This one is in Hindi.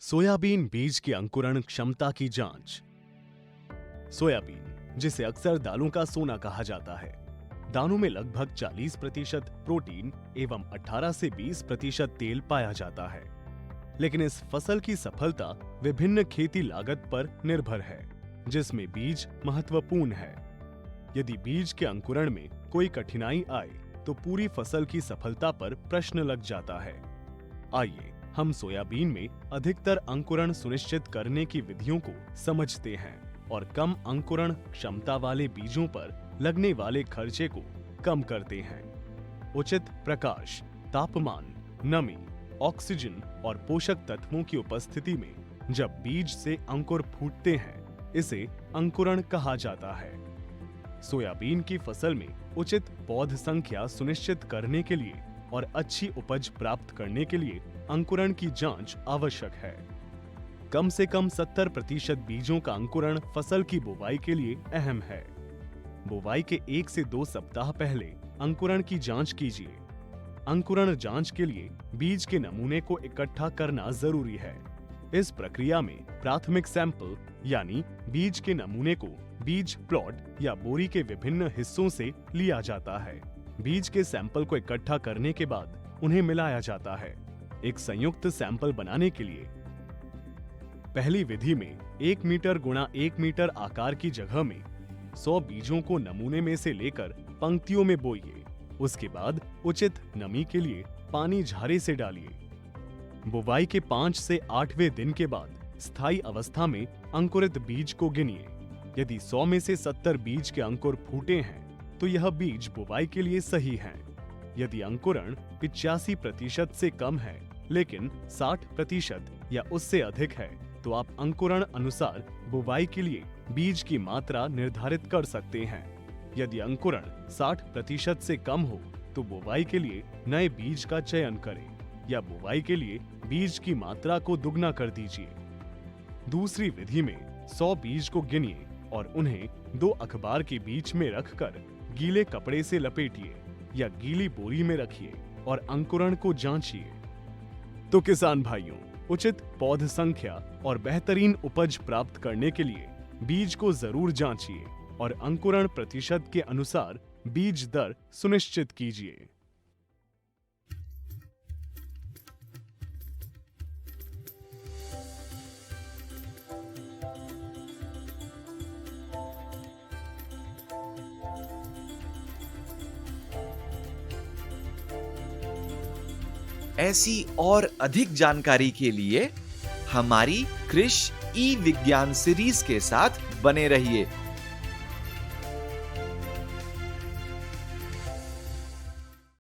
सोयाबीन बीज की अंकुरण क्षमता की जांच। सोयाबीन, जिसे अक्सर दालों का सोना कहा जाता है, दानों में लगभग 40% प्रोटीन एवं 18 से 20% तेल पाया जाता है। लेकिन इस फसल की सफलता विभिन्न खेती लागत पर निर्भर है, जिसमें बीज महत्वपूर्ण है। यदि बीज के अंकुरण में कोई कठिनाई आए, तो पूरी फसल की सफलता पर प्रश्न लग जाता है। आइए हम सोयाबीन में अधिकतर अंकुरण सुनिश्चित करने की विधियों को समझते हैं और कम अंकुरण क्षमता वाले बीजों पर लगने वाले खर्चे को कम करते हैं। उचित प्रकाश, तापमान, नमी, ऑक्सीजन और पोषक तत्वों की उपस्थिति में जब बीज से अंकुर फूटते हैं, इसे अंकुरण कहा जाता है। सोयाबीन की फसल में उचित पौध संख्या सुनिश्चित करने के लिए और अच्छी उपज प्राप्त करने के लिए अंकुरण की जांच आवश्यक है। कम से कम 70% बीजों का अंकुरण फसल की बुवाई के लिए अहम है। बुवाई के 1 से 2 सप्ताह पहले अंकुरण की जांच कीजिए। अंकुरण जांच के लिए बीज के नमूने को इकट्ठा करना जरूरी है। इस प्रक्रिया में प्राथमिक सैंपल यानी बीज के नमूने को बीज प्लॉट या बोरी के विभिन्न हिस्सों से लिया जाता है। बीज के सैंपल को इकट्ठा करने के बाद उन्हें मिलाया जाता है। एक संयुक्त सैंपल बनाने के लिए पहली विधि में 1 मीटर गुणा 1 मीटर आकार की जगह में 100 बीजों को नमूने में से लेकर पंक्तियों में बोइए। उसके बाद उचित नमी के लिए पानी झारे से डालिए। बुवाई के 5 से 8वें दिन के बाद स्थायी अवस्था में अंकुरित बीज को गिनिए। यदि 100 में से 70 बीज के अंकुर फूटे हैं, तो यह बीज बुवाई के लिए सही हैं। यदि अंकुरण 85% से कम है लेकिन 60% या उससे अधिक है, तो आप अंकुरण अनुसार बुवाई के लिए बीज की मात्रा निर्धारित कर सकते हैं। यदि अंकुरण 60% से कम हो, तो बुवाई के लिए नए बीज का चयन करें या बुवाई के लिए बीज की मात्रा को दुगना कर दीजिए। दूसरी विधि में 100 बीज को गिनिए और उन्हें 2 अखबार के बीच में रखकर गीले कपड़े से लपेटिए या गीली बोरी में रखिए और अंकुरण को जांचिए। तो किसान भाइयों, उचित पौध संख्या और बेहतरीन उपज प्राप्त करने के लिए बीज को जरूर जांचिए और अंकुरण प्रतिशत के अनुसार बीज दर सुनिश्चित कीजिए। ऐसी और अधिक जानकारी के लिए हमारी कृषि ई विज्ञान सीरीज के साथ बने रहिए।